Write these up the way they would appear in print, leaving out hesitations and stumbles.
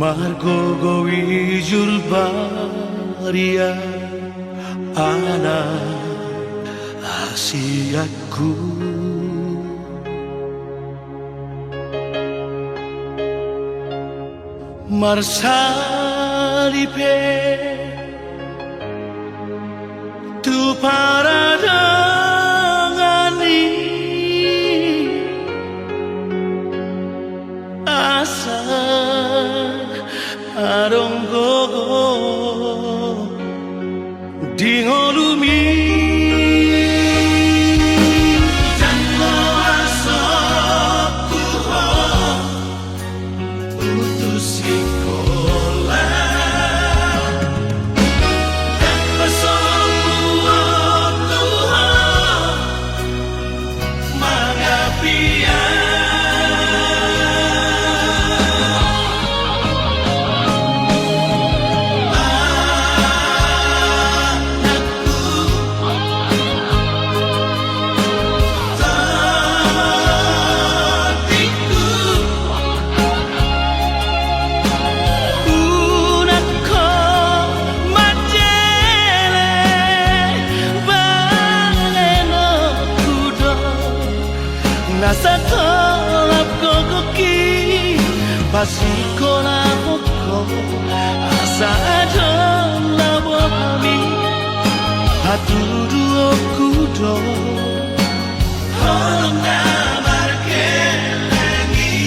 Margo gowijul baria ana asiaku Marsalipe tu paradangani asa aronggogo dingolumi jango asokku utus sekolah dan pasokku Tuhan mangapia Nasa tolap kokoki Pasiko na poko Asa adon labo kami Hatudu okudo Holong na markelengi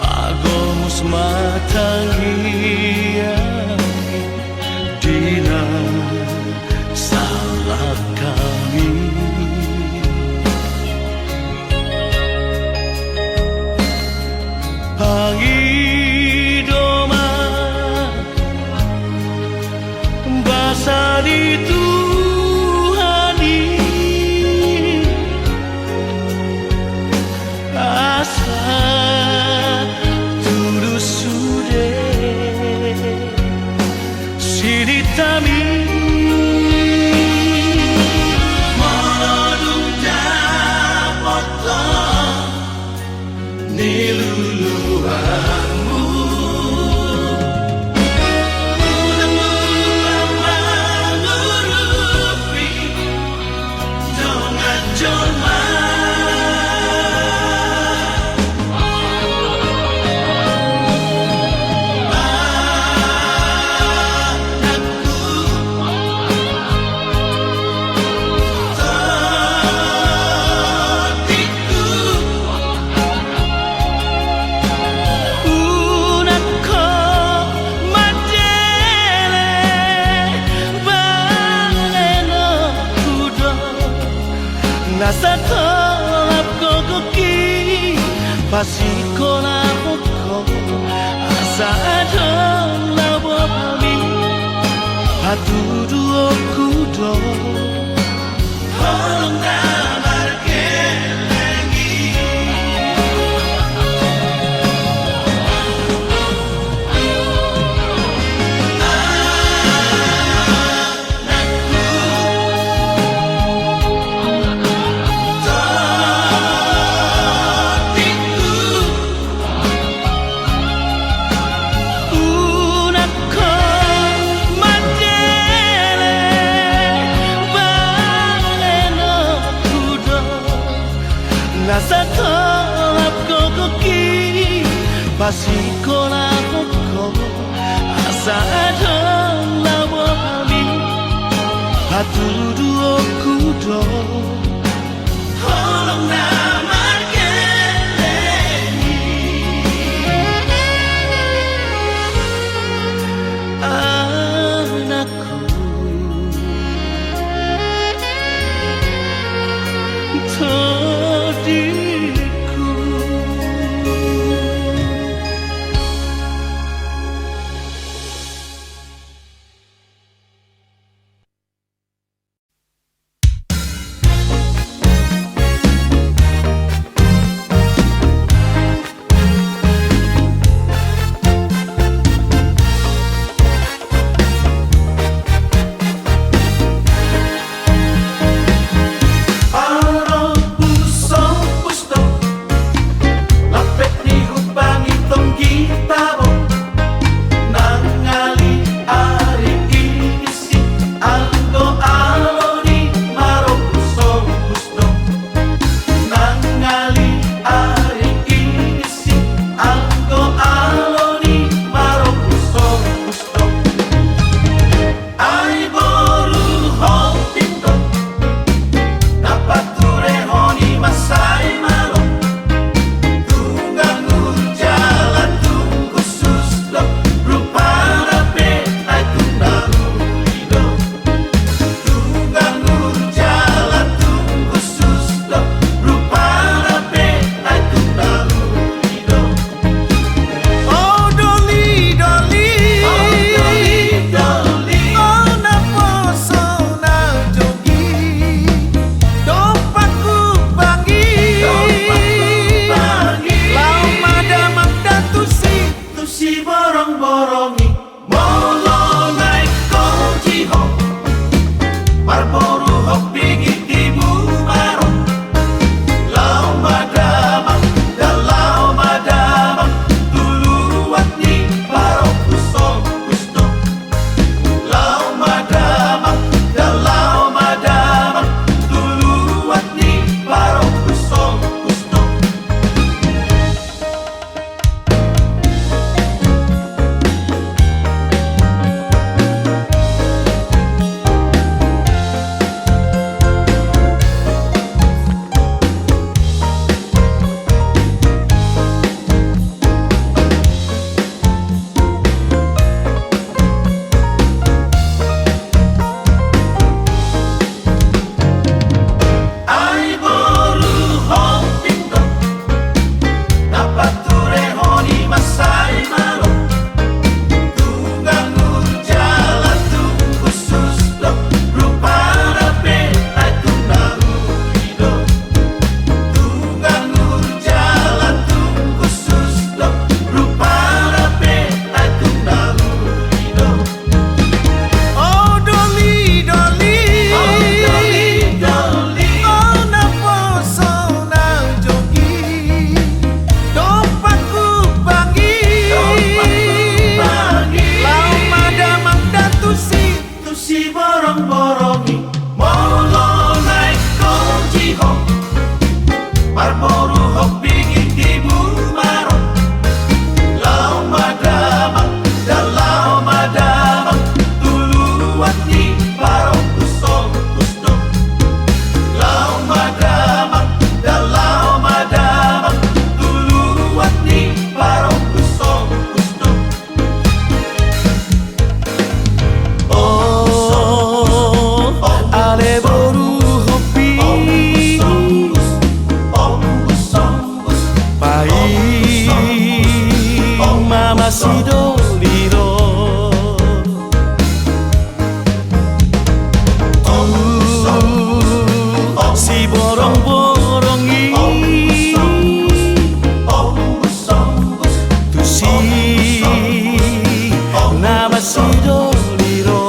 Agomos matangia dina salah kami pangidoma basa itu Tami Molodung dapotong niluluanmu Udang lulang mengurupi Dongat joma Nasa tolap kokoki Pasiko na poko Asa adon labo kami Hatudu okudo Holong na markelengi Nasa tolap kokoki Pasiko na poko Asa adon labo kami Hatudu okudo Holong na markelengi sidoliro si borong-borongi tu si nama sidoliro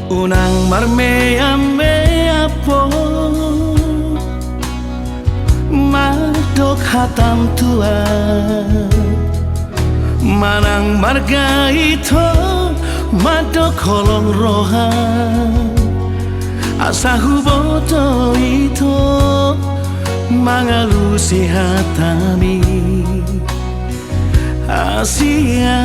unang marmea po madok hatam tua manang marga itu madok kolong roha asahu boto itu mangalu sehatami Asia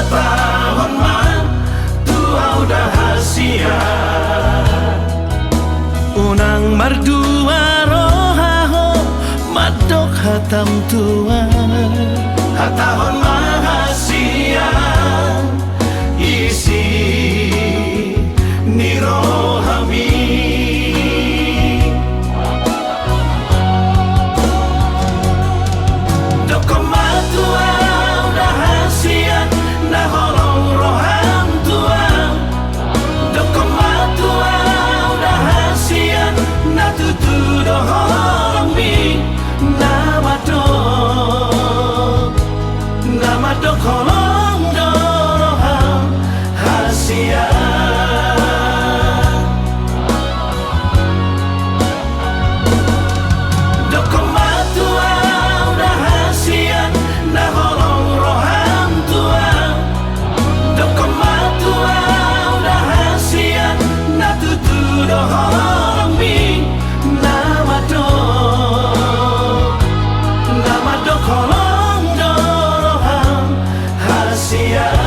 tahun man tua udah hasia unang mardua rohaho madok hatam tua hatahon mahasia isi nirohami dokomatua udah hasia na holong roham tua dokomatua udah hasian na tutu do holong mi nama do holong do roham hasian dokomatua udah hasian na holong roham tua dokomatua udah hasian na tutu do holong mi nama do holong do roham hasian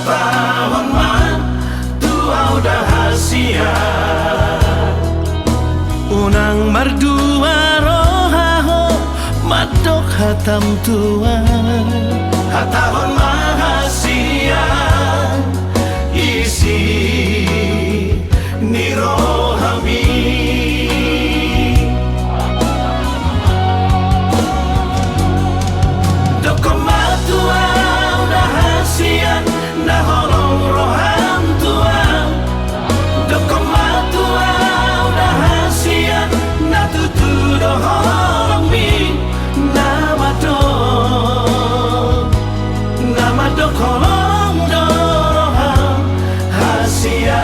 tahun man tua udah hasia unang mardua rohaho madok hatam tua hatahon mahasia isi nirohami dokomatua udah hasian na holong roham tua dokomatua udah hasian na tutu do holong mi nama do holong do roham hasian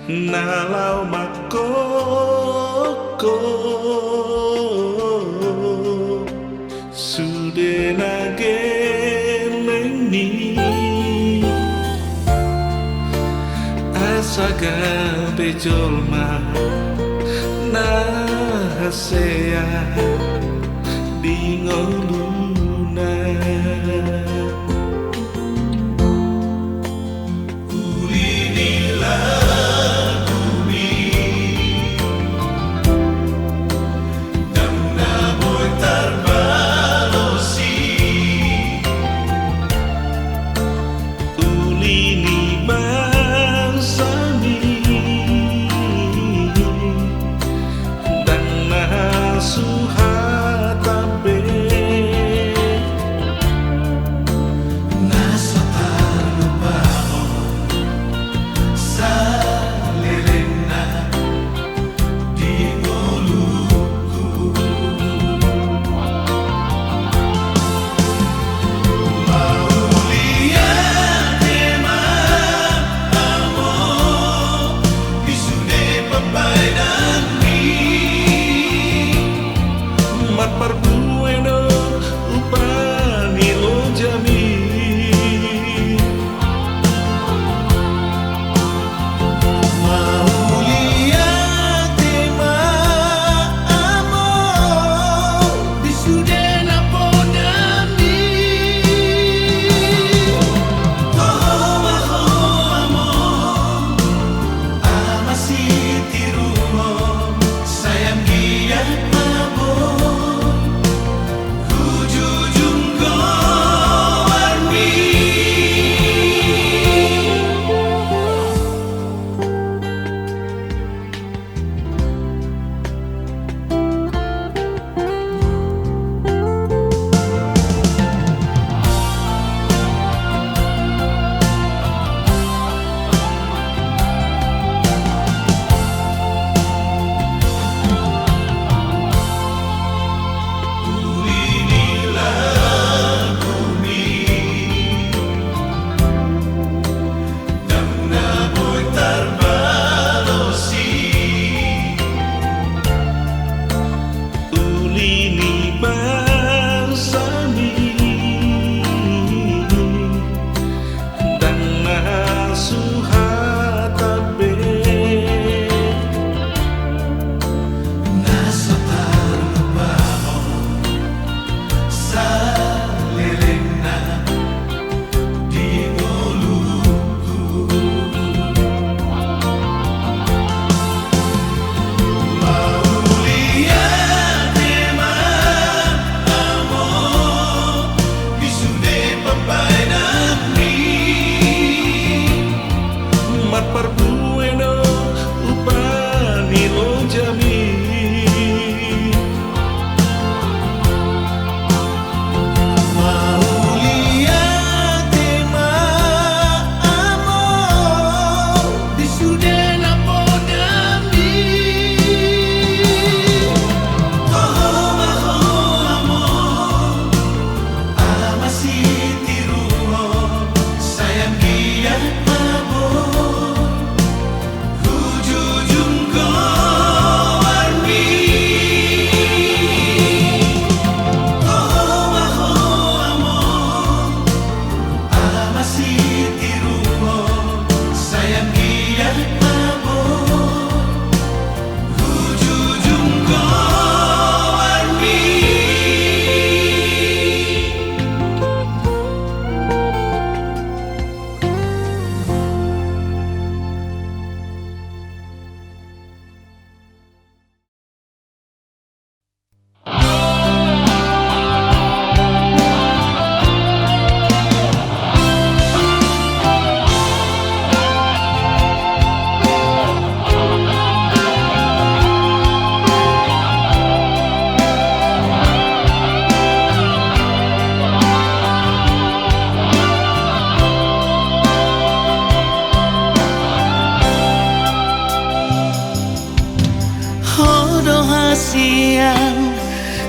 nalau makoko sudena geleni asaga bejolma nahasea dingoluna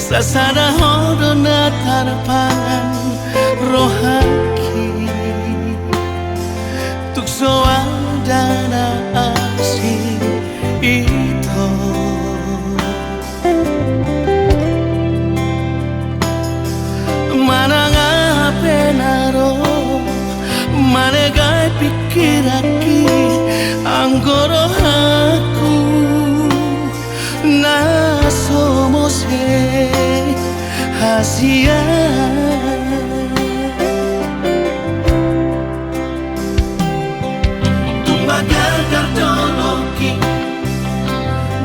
Sasada hodo na tarapangan rohaki Tukso dana asih rohaki anggoro aku na somos hasia tumagal kardoloki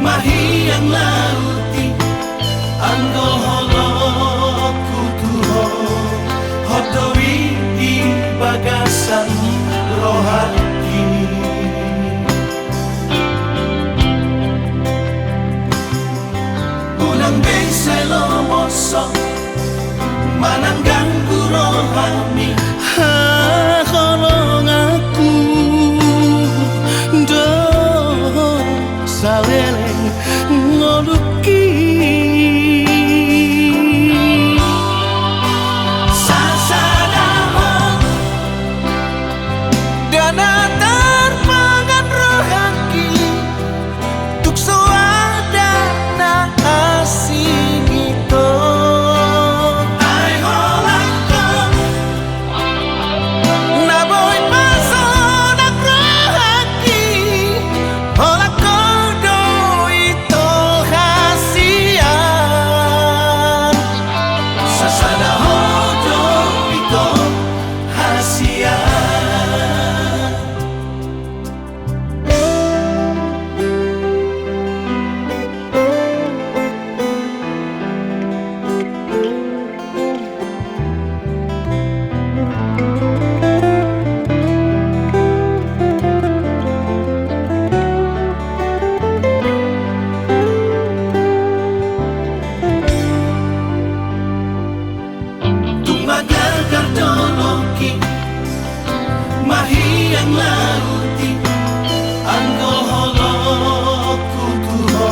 mahiyang lauti anggo holoku tuho hodowi di bagasan rohaki unang bengselo moso manang ganggu rohani kolong aku do saleleng ngoluki sasadahon dana terpangan rohaki tuk soada na asing itu ay holako na boy pasonak rohaki holako do ito hasian sasada hodo ito hasian tumagal kardoloki mahiyang lauti anggo holoku tuho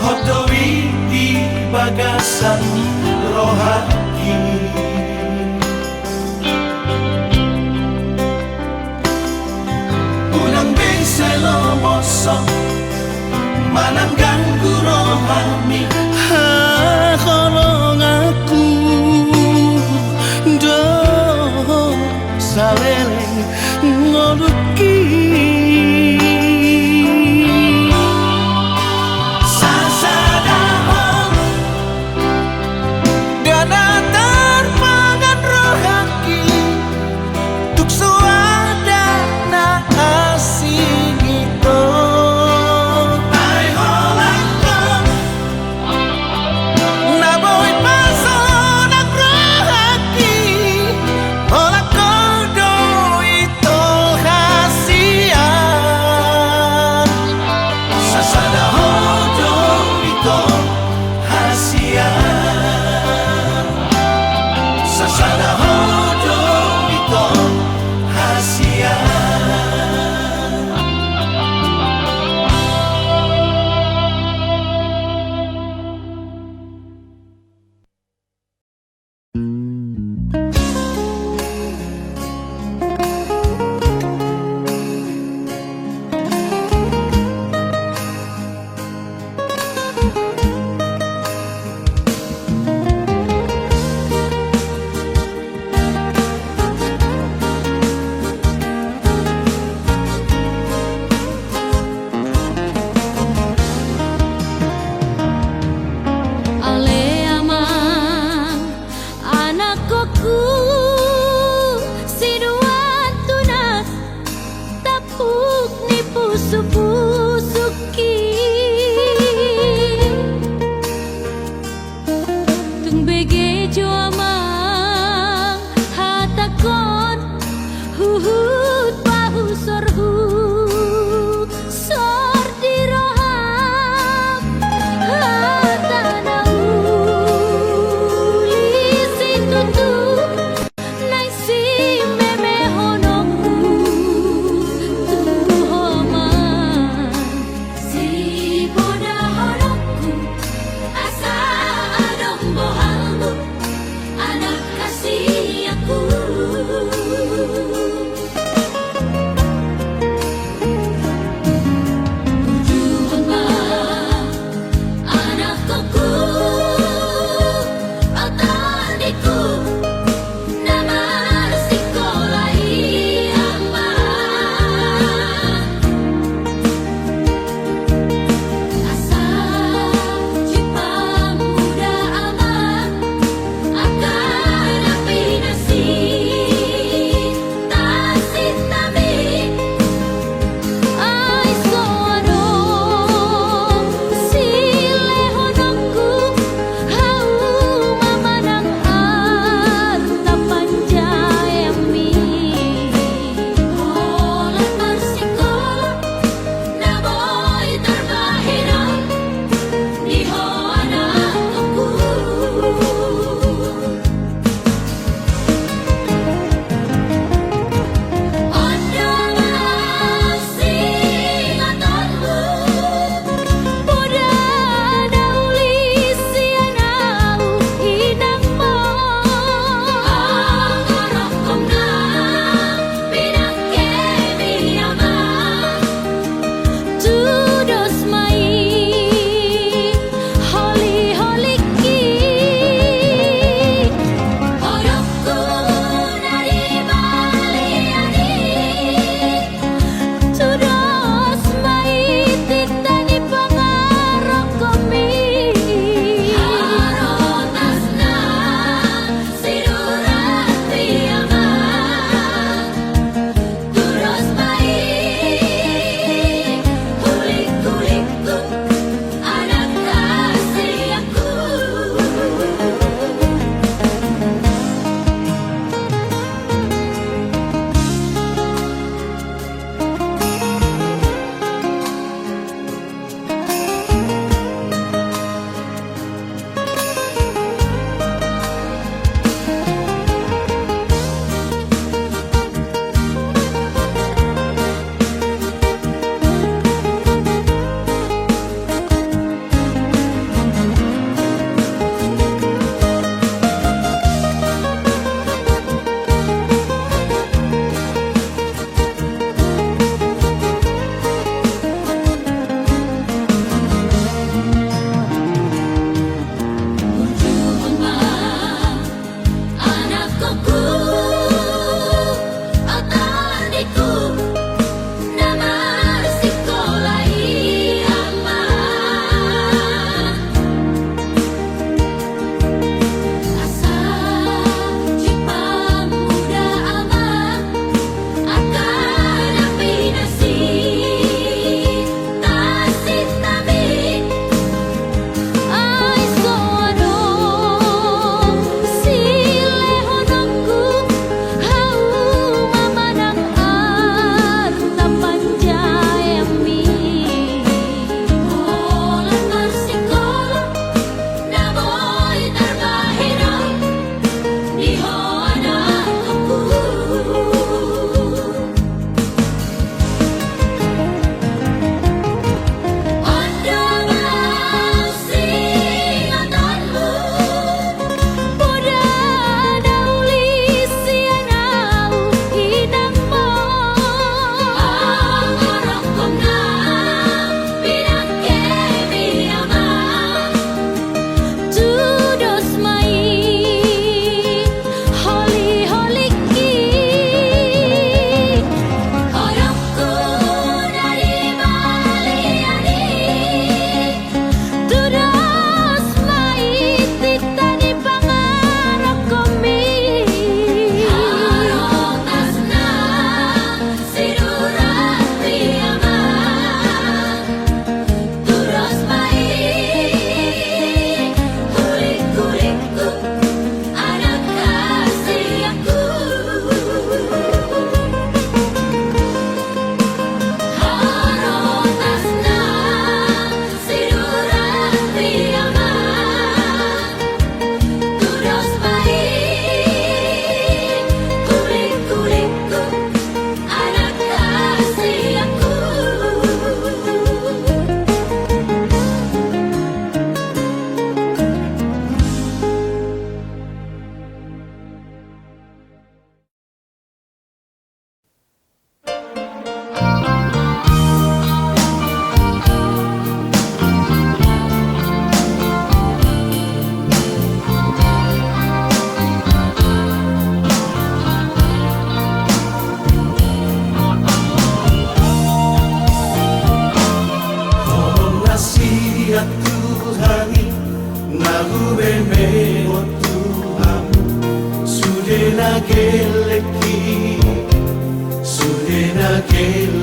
hodowi di bagasan rohaki unang bengselo moso manang ganggu rohani kolong aku do saleleng ngoluki sasadahon dana terpangan rohaki tuk soada na asing itu ay holako na boy pasonak rohaki holako do ito hasian sasada hodo ito hasian sasada hodo ito hasian Ale amang anak koku sinuan tunas tapuk ni pusu-pusuki tung bege jo amang hatakon huhut bahu sorhu sor di roham hatana uli situtu nai si meme honongku tu homan si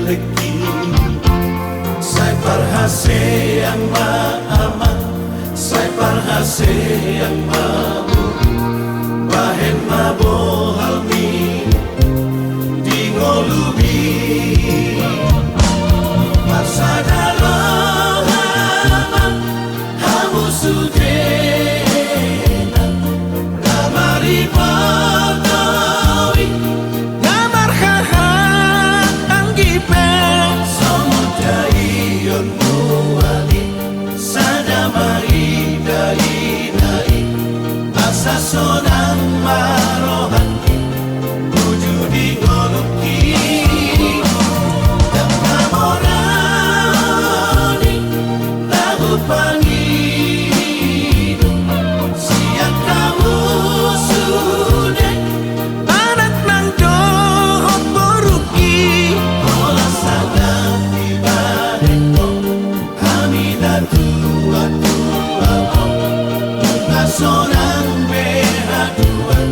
leki Sai parhase yang maama Sai parhase yang mabu Bahen mabohal mi Di ngolubi Marsada lohaman Hamu sudena Namari patawi Ngamar haha anggipe Samudai yon muali Sadamai dai dai Asa sonang marohati Wujudi ngoluki Dan namorani Lagu pangidu Siang kamu sudah anak nang dohot boruki Olah sangat ibadetku Hamida tua tua Bunga sonang behaduan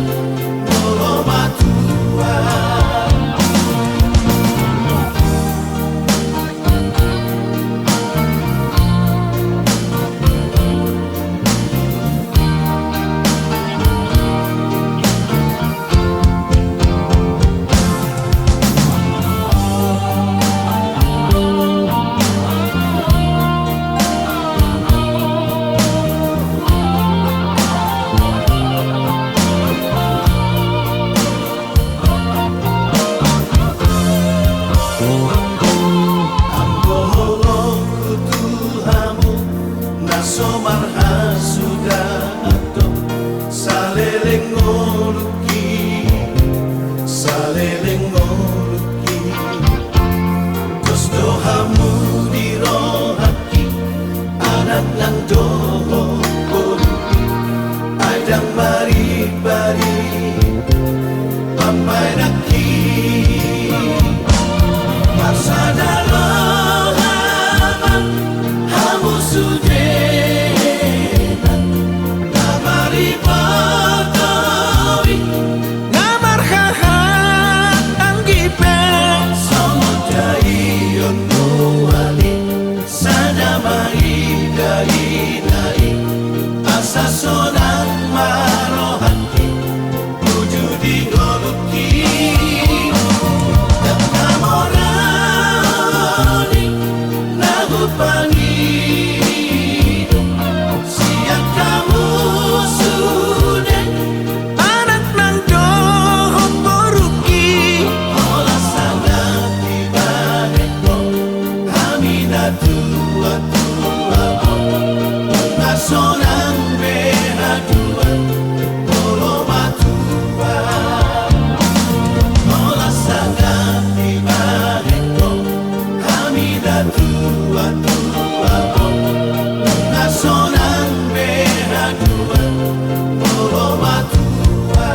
Olo matua Ambohongku Tuhamu Nasomarha sudah atau Saleleng ngoluki Saleleng ngoluki Terus dohamu dirohaki Anak nang doho ngoluki Aidang bari-bari Pampai naki Marsada lohaman Hamu sudena Namari patawi Ngamar haha anggipe Samudai yon muali Sadamai dai dai Asa sonang marohati Wujudi ngoluki Dan namorani Lagu pangidu Siang kamu sudah anak nang dohot boruki Olah sangat ibadetku Hamida tua tua Bunga sonang behaduan Olo matua Olah sangat ibadetku Hamida tua tua Bunga sonang behaduan Olo matua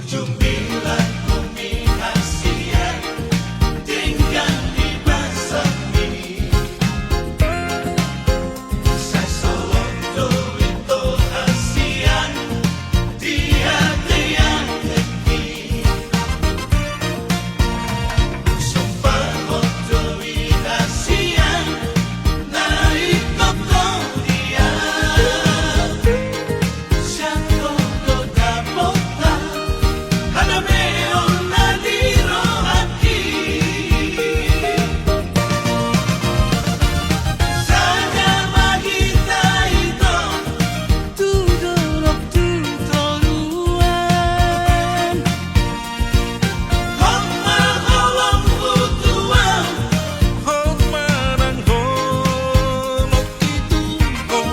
Ujung bilang bumi kasihan tinggal di basami. Saya solo itu kasihan dia tiang lagi. Sumpah motori kasihan naik toko dia. Siapa kota bota ada meon nadiro hati. Saja magita ito Tudorok tutoruan kung mahawang butuan. Hot manang honok ituko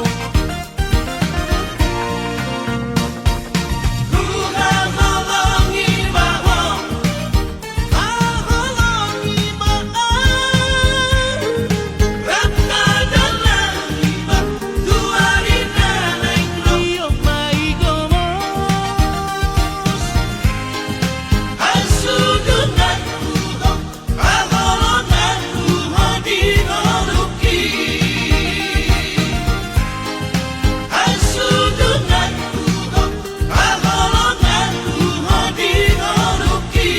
Kuhahawangi bawang Hahalangi maan Ratna dalang iba Tuarin na naiklo Iyong maigomos Asudun at uho Pagolon at uho di noruki. Asudun at uho Pagolon at uho di noruki.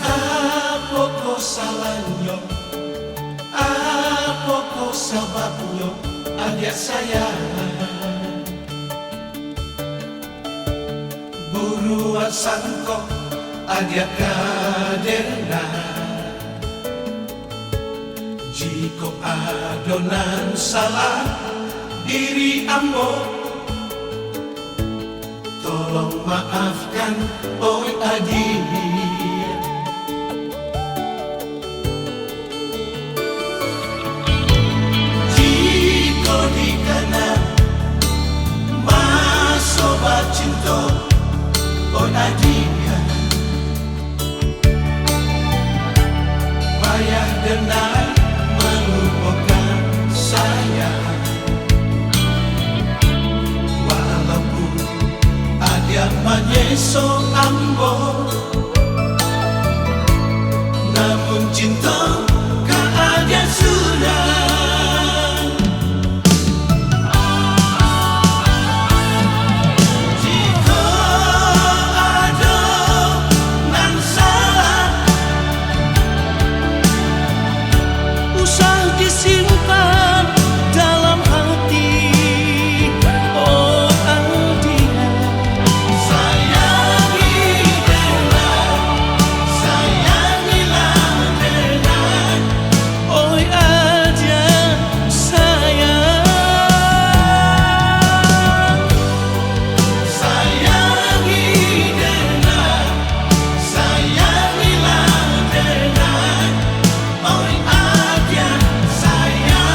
Apa ko salahnya? Apa ko sebabnya? Adik saya buruan sangkok adik kaderna. Jika adonan salah diri ambo, tolong maafkan oi adik. Jika di kanan masobat cinta oi adik, payah denai melupakan saya. Walaupun ada menyeso ambo, namun cinta keada sudah. Jika ada nan salah, Usah disimpan dalam hati Oh Aldia sayangi dengan, sayangilah dengan. Oi aja sayang Sayangi dengan, sayangilah dengan. Oi aja sayang.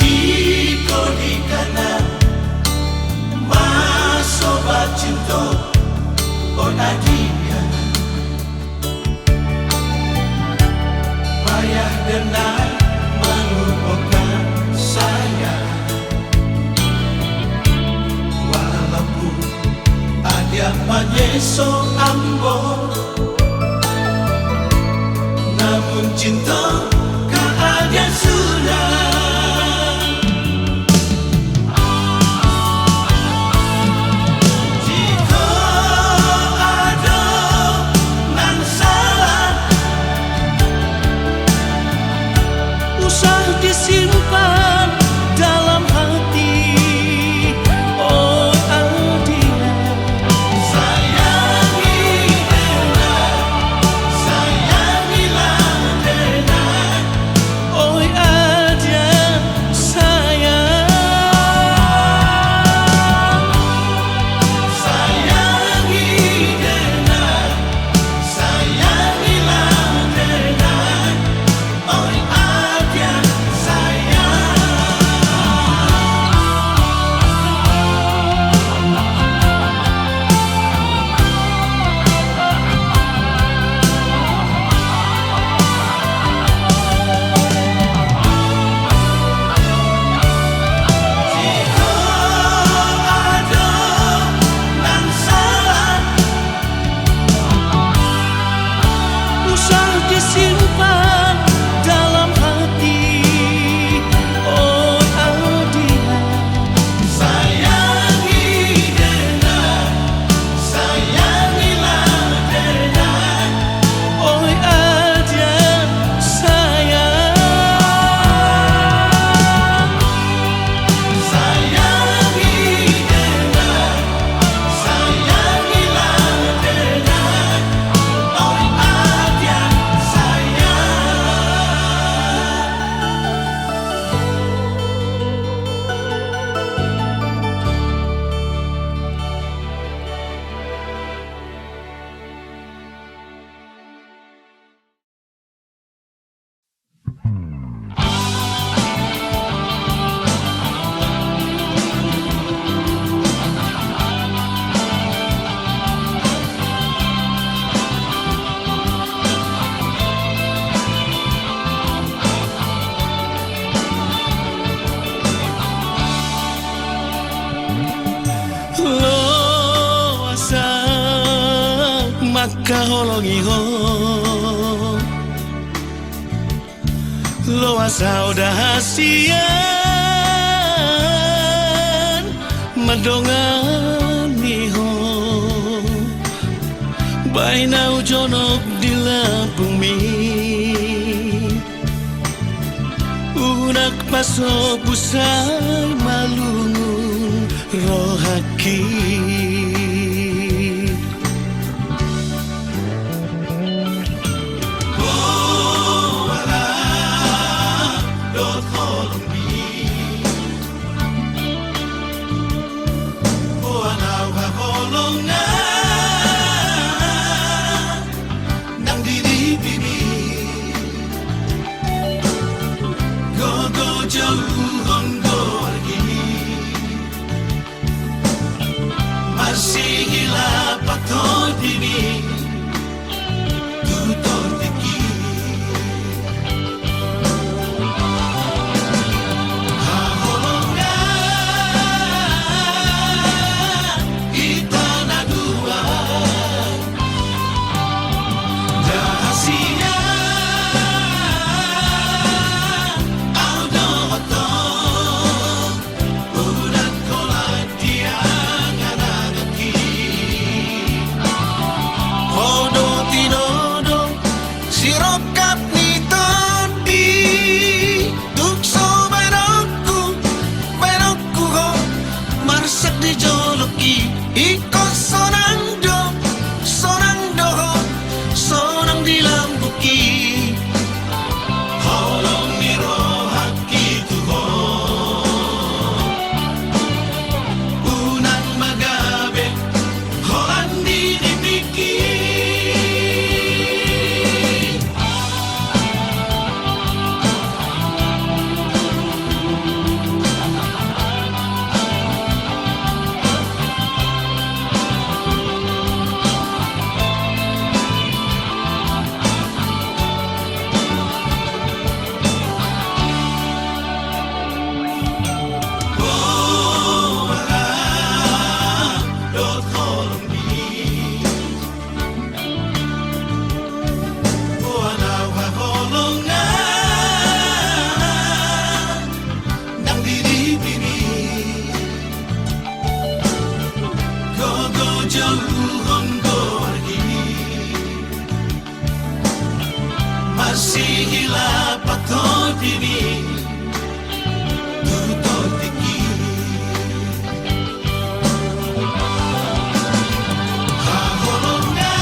Jika di kanan masobat cinta oi adik, payah denai melupakan saya. Walaupun ada menyeso ambo, namun cinta keada sudah. Jika ada nan salah, Usah disimpan dalam hati Oh Aldia sayang makaholongi ho lo asal dahasian madongani ho bainau jonok di Lampung mi unak paso pusai malungun rohaki Masih hilap patoi dini tutor teki haholonga itana dua dahasia audo otong udat kolai tiang anagaki Hodo tinodo sirokap ni tadi tukso benokku ho marsak di joloki iko sonang do ho sonang di lambuki holong niro haki tuho unan magabe holandi dipiki dot holong ni anau haholonga nang diri bini gogo jauh honggo argini masih hilap patoi dini tutor teki haholonga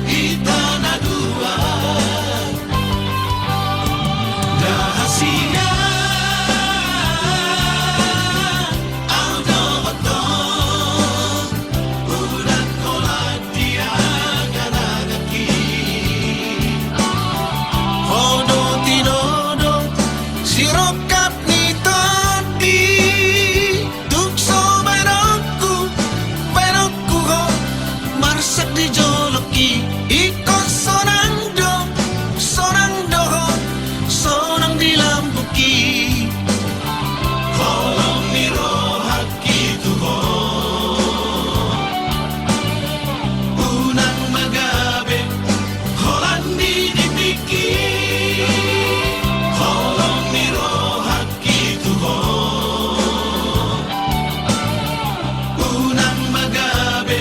itana dua dahasia audo otong udat kolai tiang anagaki Hodo tinodo sirokap ni tadi tukso benokku ho marsak di joloki iko sonang do ho sonang di lambuki holong niro haki tuho unan magabe holandi dipiki holong niro haki tuho unan magabe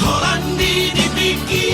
holandi dipiki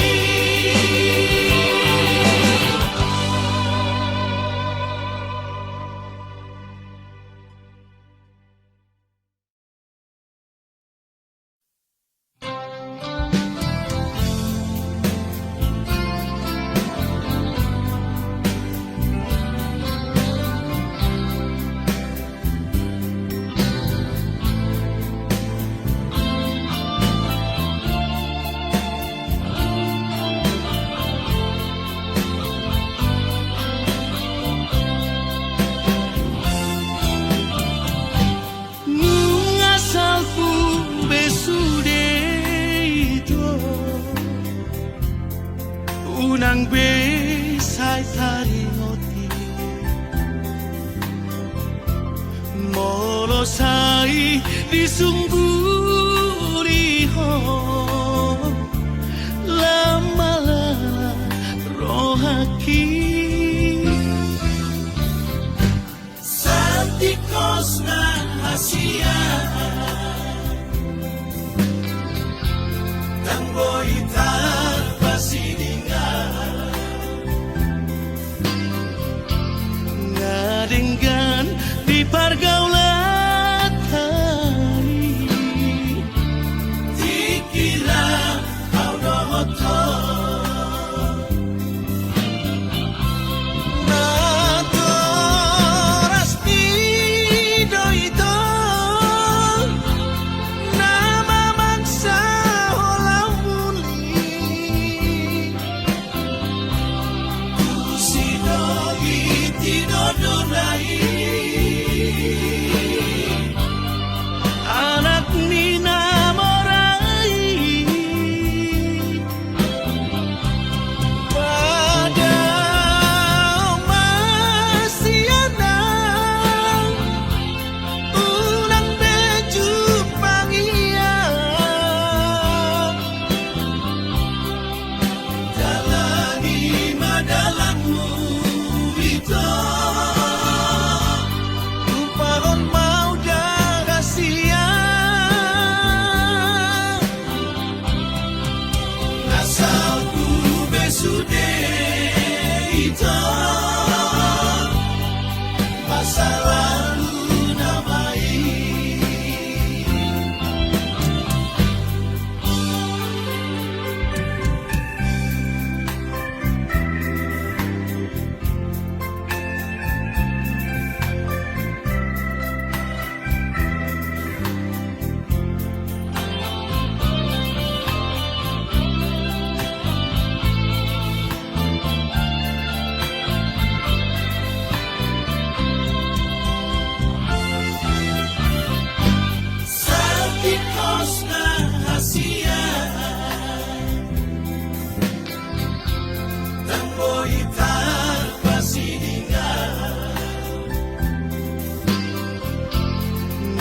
unang besay taringoti molosai disungguri ho Ikos rahasia Temboy tanpa singgah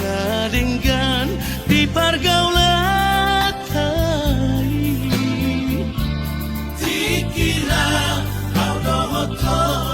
Ngadenggan di pergaulan Dikira kau dohotor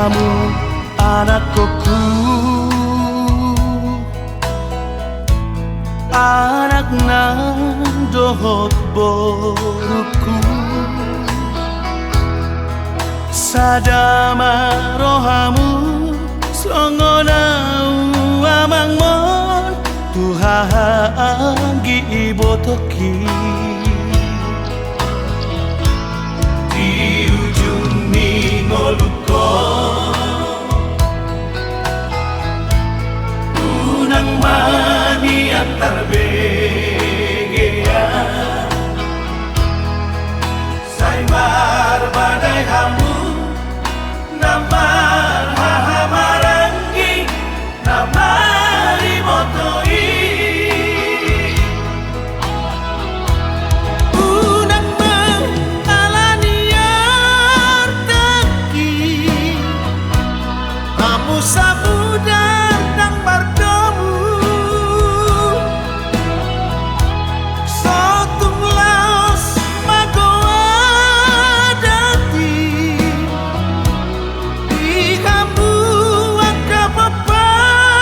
kamu anakku, anak nang dohot boruku. Sadama rohamu songonau amangmon Tuhan gi ibotoki. Di ujung ningoluko unang mani antar begea saimar badai hamu namar hahamarangi namari motoi unang mengalaniar teki kamu sabudar nang bardomu sotung laos magoa dati di kamu angka paparaki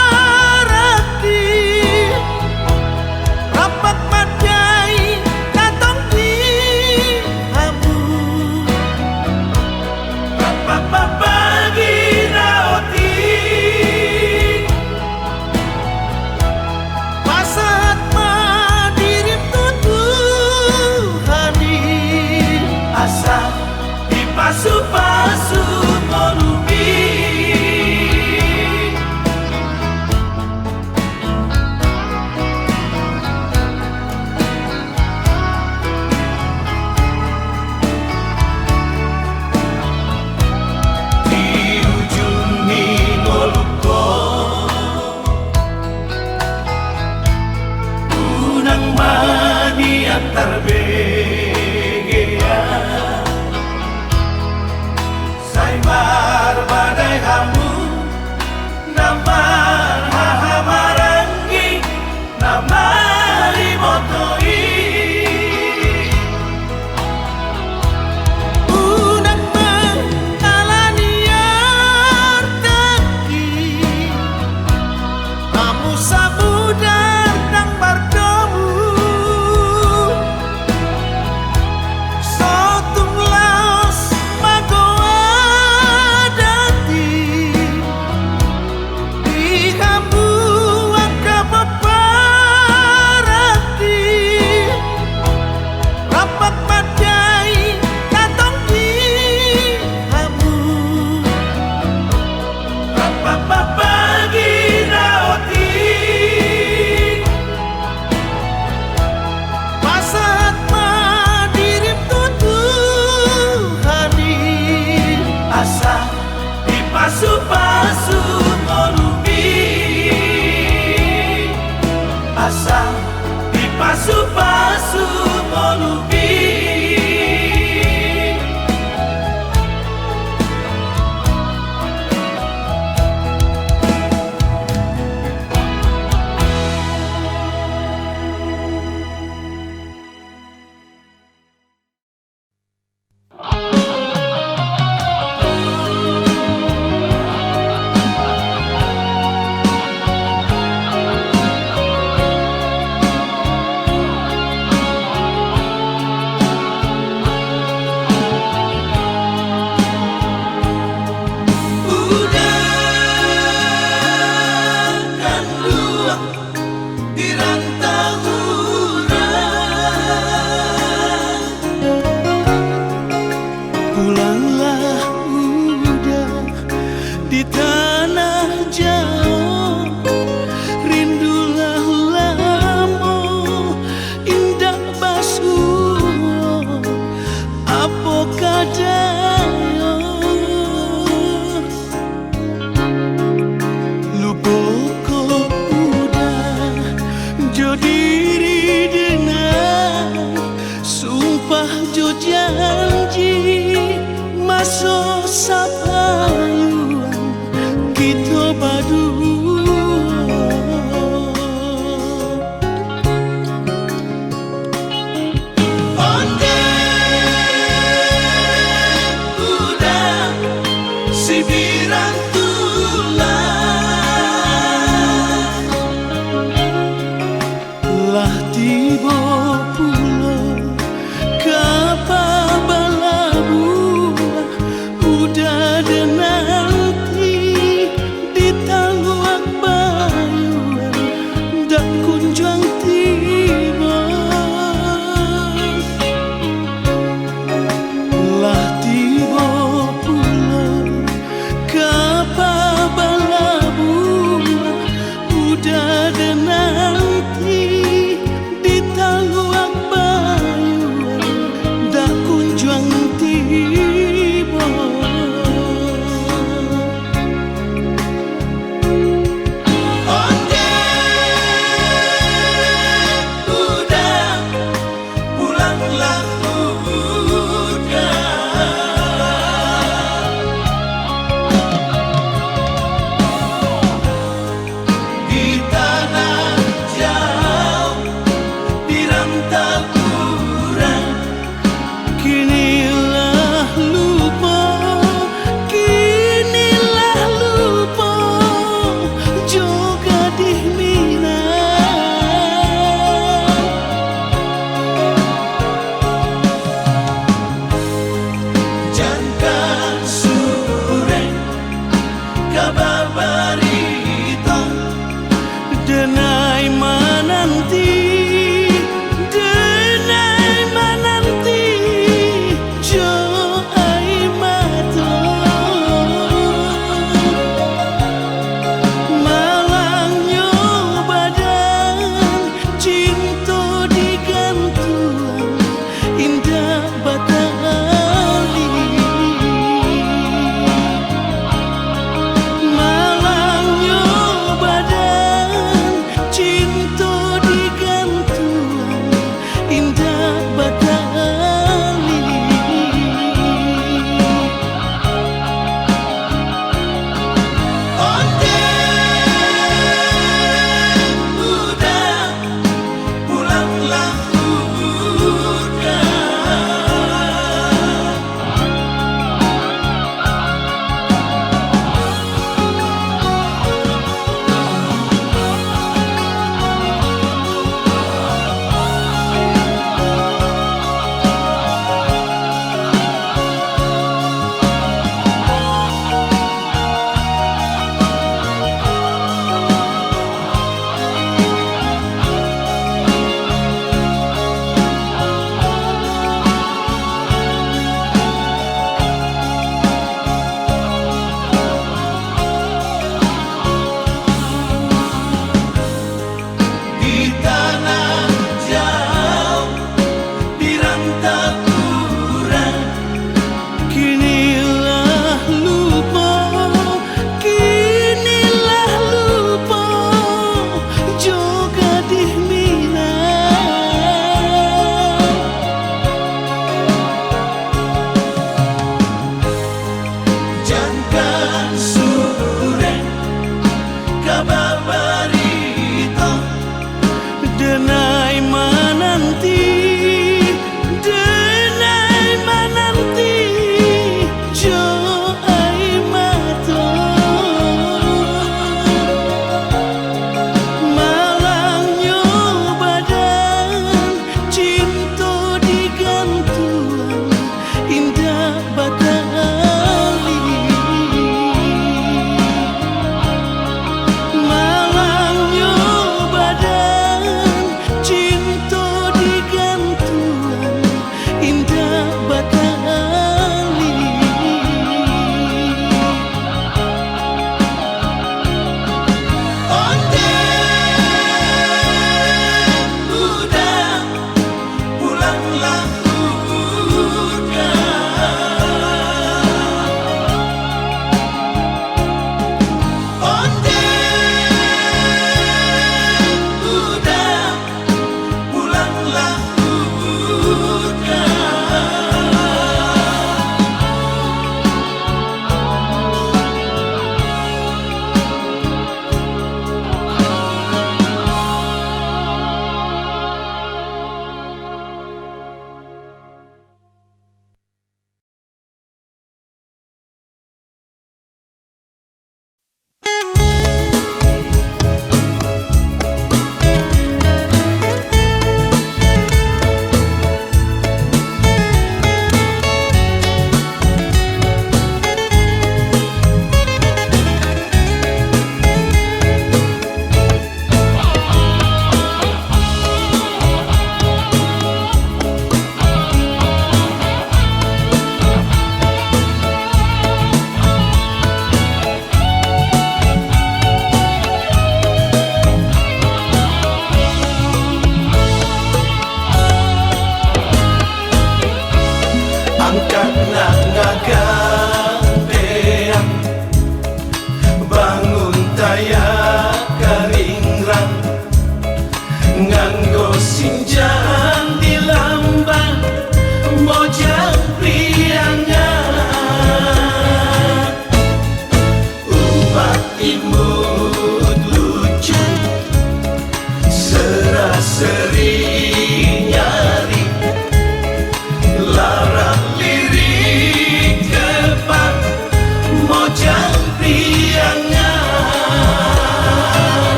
rapat madai datang di kamu rapat papagi raoti pasat madirim tutuhani asa dipasu-pasu molubi di ujung ningoluko unang mani antar begea saimar badai hamu namar hahamarangi namari motoi unang mengalaniar teki kamu sabudar nang bardomu sotung laos magoa dati di kamu angka paparaki rapat madai datang di kamu rapat papagi raoti pasat madirim tutuhani asa dipasu-pasu molubi asa dipasu-pasu molubi Si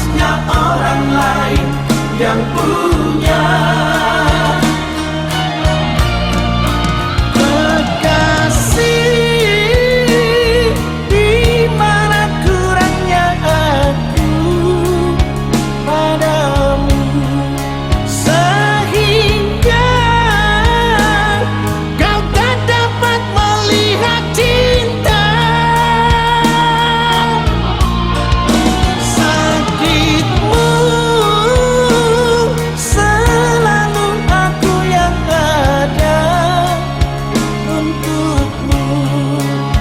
manisnya orang lain yang punya. Kekasih, di mana kurangnya aku padamu, sehingga kau tak dapat melihat cinta. Sakitmu selalu aku yang ada untukmu,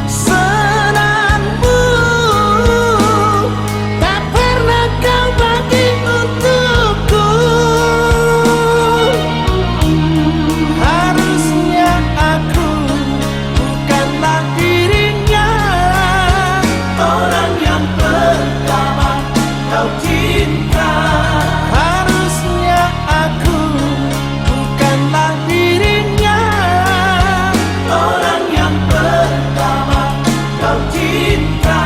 senangmu tak pernah kau bagi untukku. Harusnya aku bukanlah dirinya, orang yang pertama kau cinta. Harusnya aku bukanlah dirinya, orang yang pertama kau cinta.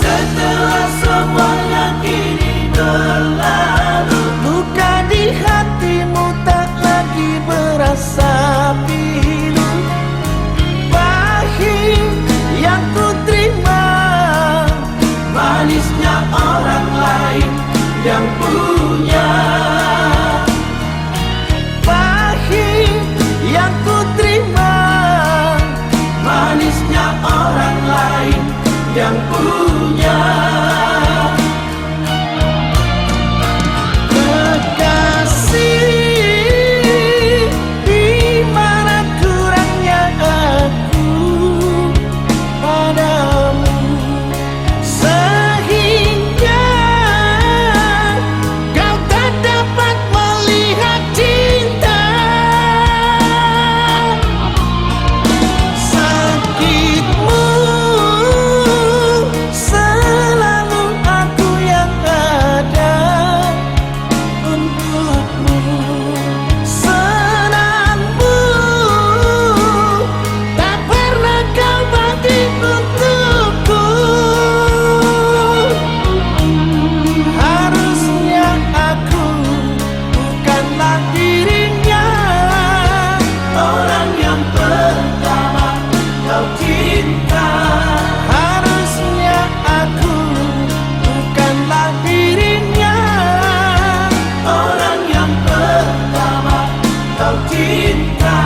Setelah semuanya kini berlalu, luka di hatimu tak lagi berasa pilu. Pahit yang ku terima, manisnya orang lain yang punya. Pahit yang ku terima, manisnya orang lain yang punya. Kekasih, di mana kurangnya aku padamu, sehingga kau tak dapat melihat cinta. Sakitmu selalu aku yang ada untukmu, senangmu tak pernah kau bagi untukku. Harusnya aku bukanlah dirinya, orang yang pertama kau cinta. Harusnya aku bukanlah dirinya, orang yang pertama kau cinta.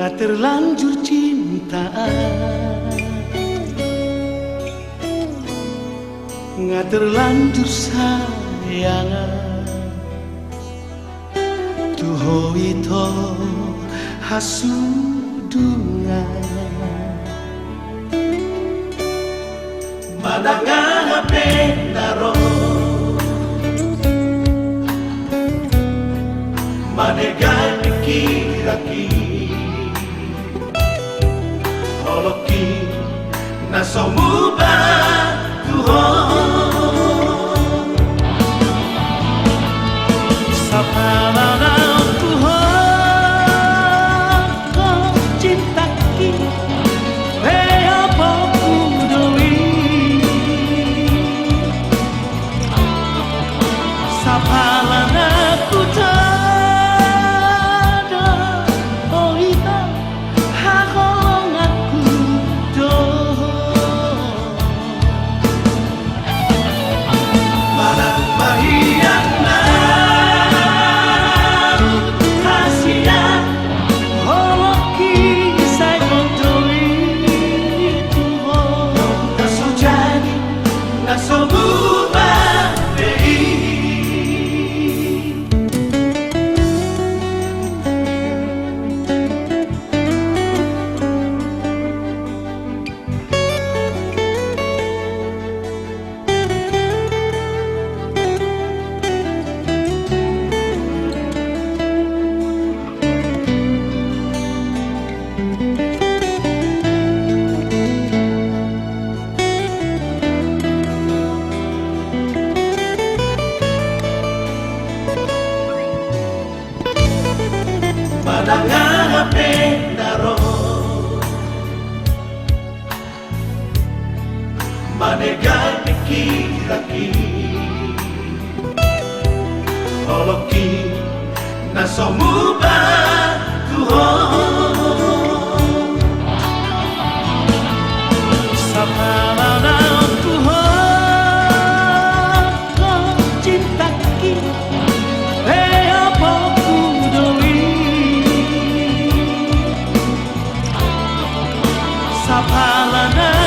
Nggak terlanjur cintaan, nggak terlanjur sayangan. Tuho ito hasudungan, madangan hape naro, manegan pikiraki. Holoki na somuba Tuhan, sa pananaw Tuhan kau cintaki, kaya po kuduli. Sa pananaw Tuhan, oh ito hakolong aku manegar pikiraki Oloki na somuba Tuhan Sa pananaw Tuhan Kau cintaki apa ku doi Sa pananaw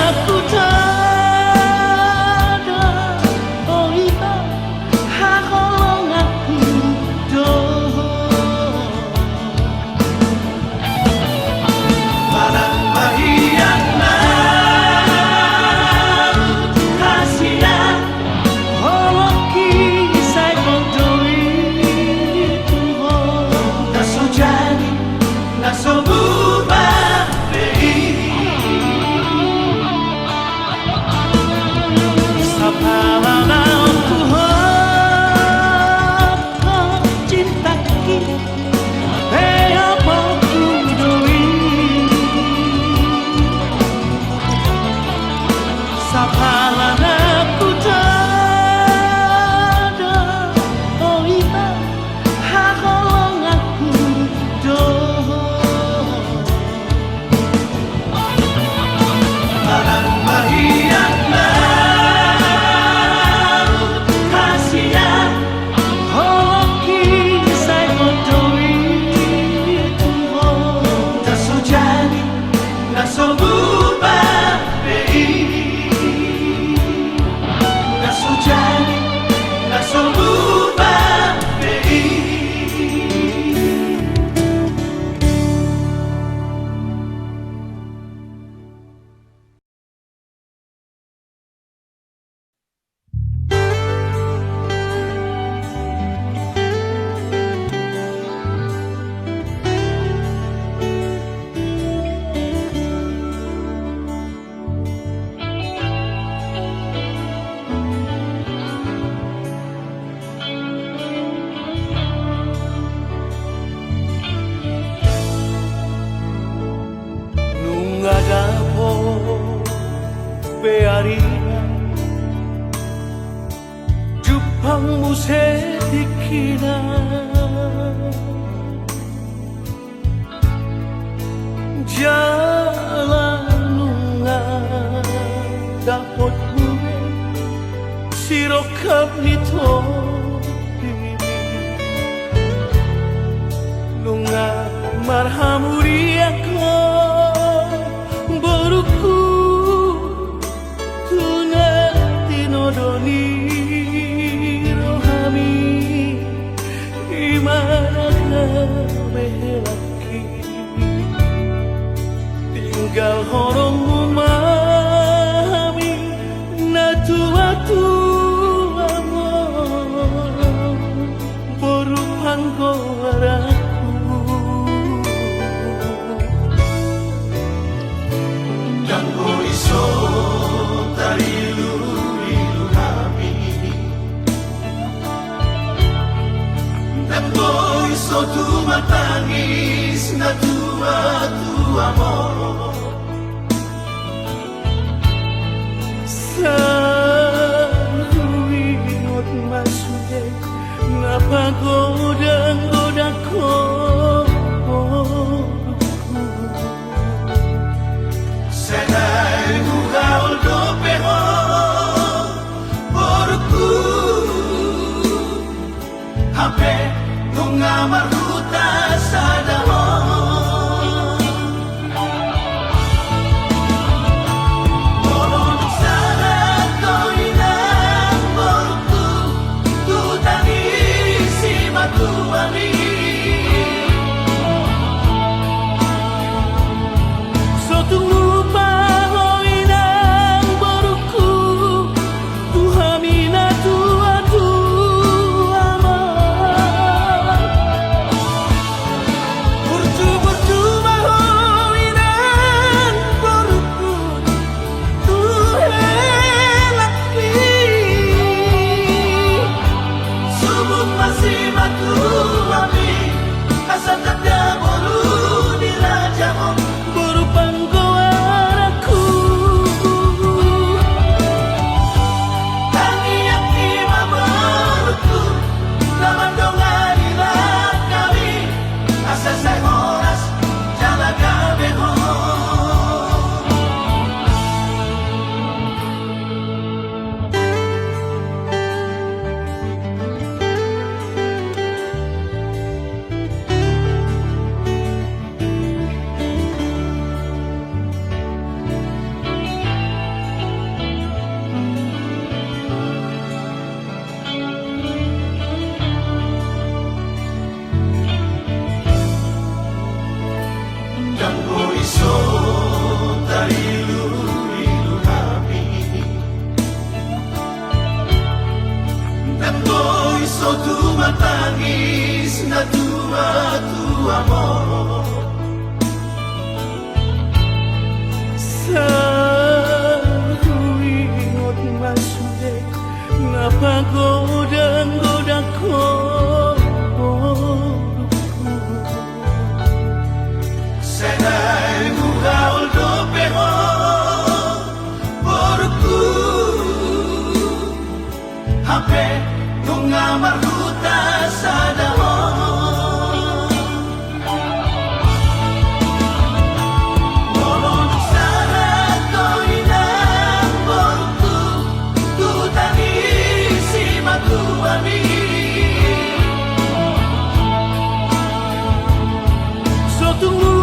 menangis na tua-tua mo. Sa ingot masude napagoda-goda ko Senay mugaol do peho porku hape nung maruta sa dahon Nolong sana ko inang porku tutani si matuami So tunggu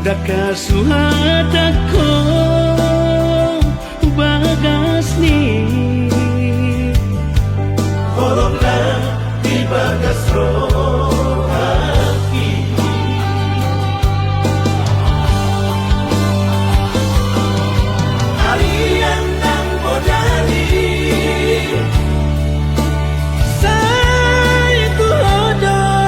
Dakasuhat ako bagas ni Horong na di bagas rohaki Harian ng bodari Sa itu ada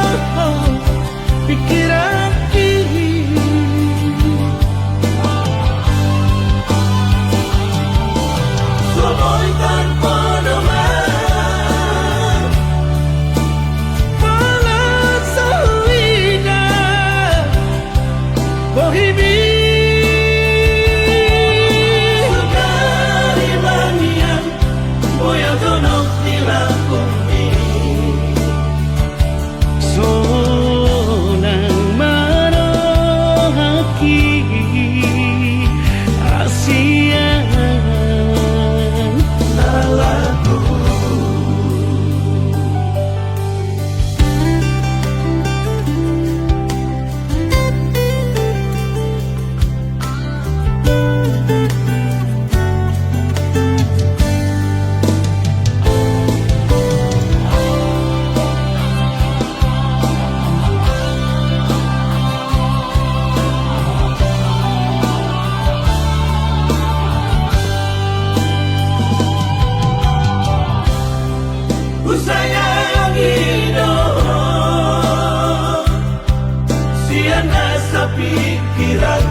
pikiran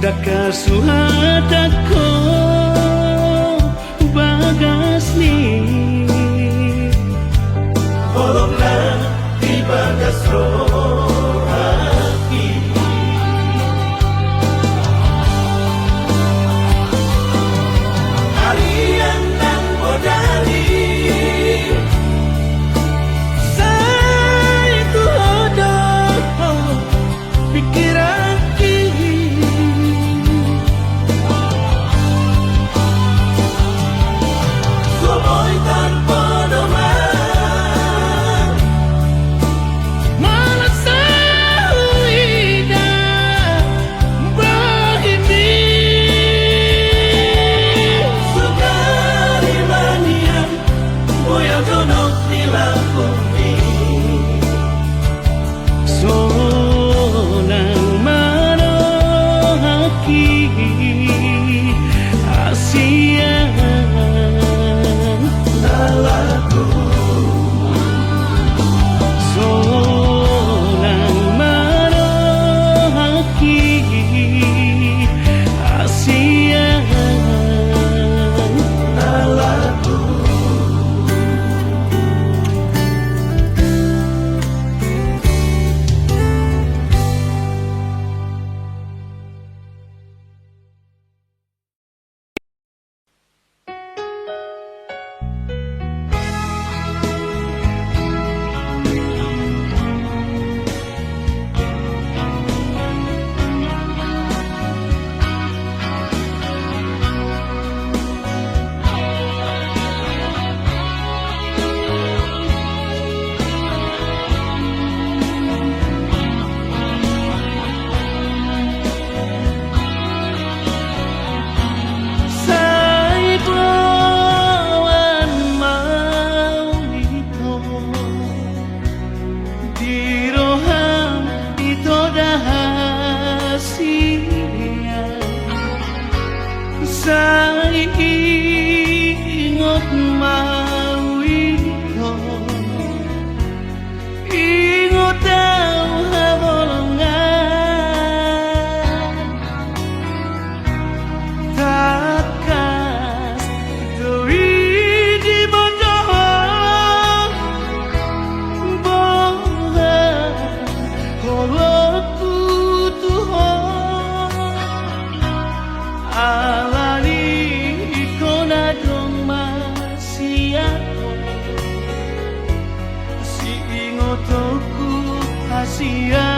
Dakasuhat ako bagas ni Horong na di bagas rohaki di roham itu rahasia saya ingat mau itu ingat tahu habolongan takas doi di bodoh boha kolotku tuh alani ikona dong masih aku si ingotoku hasia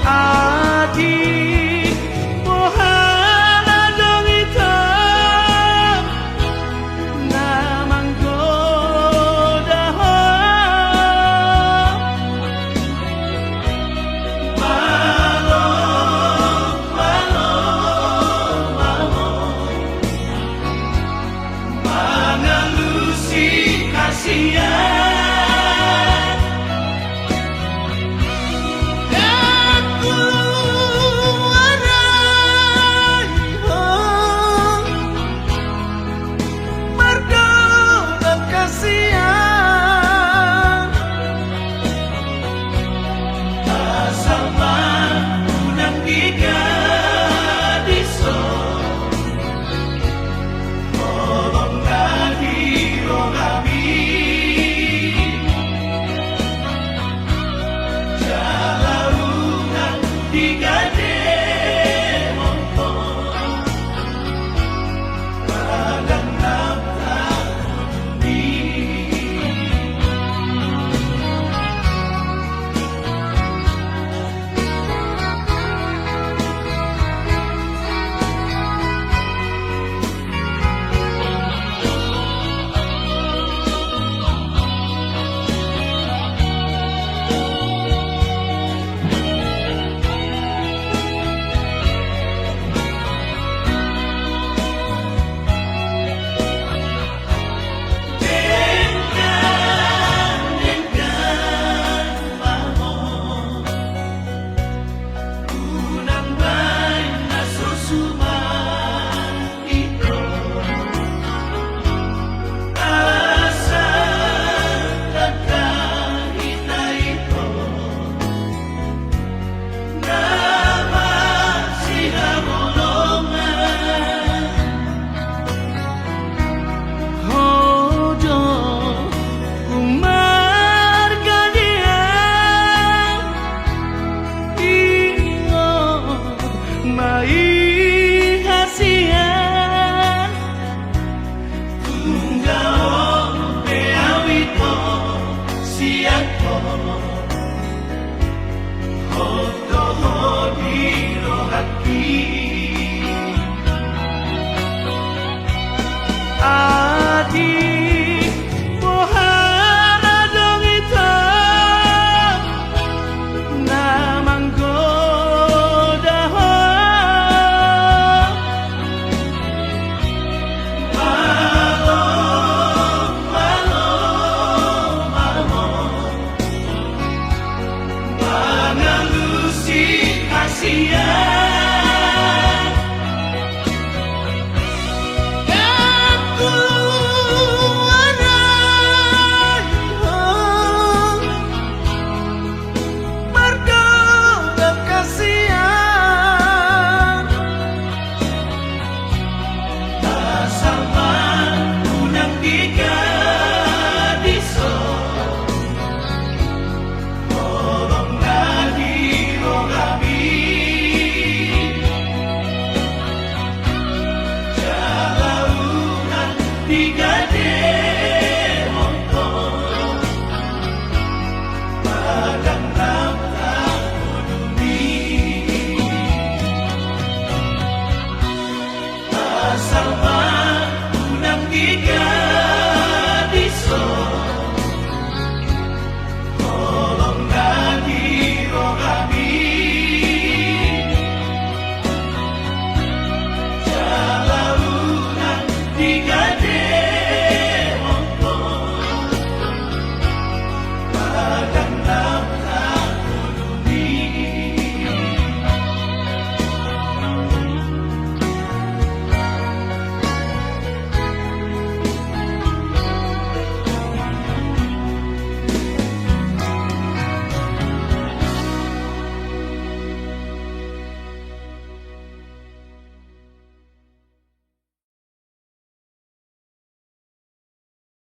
Adik mohana dong itu namang goda malo malo malo mengelusi kasihan Adik mohana dong itu namang goda malo malo malo mengelusi kasihan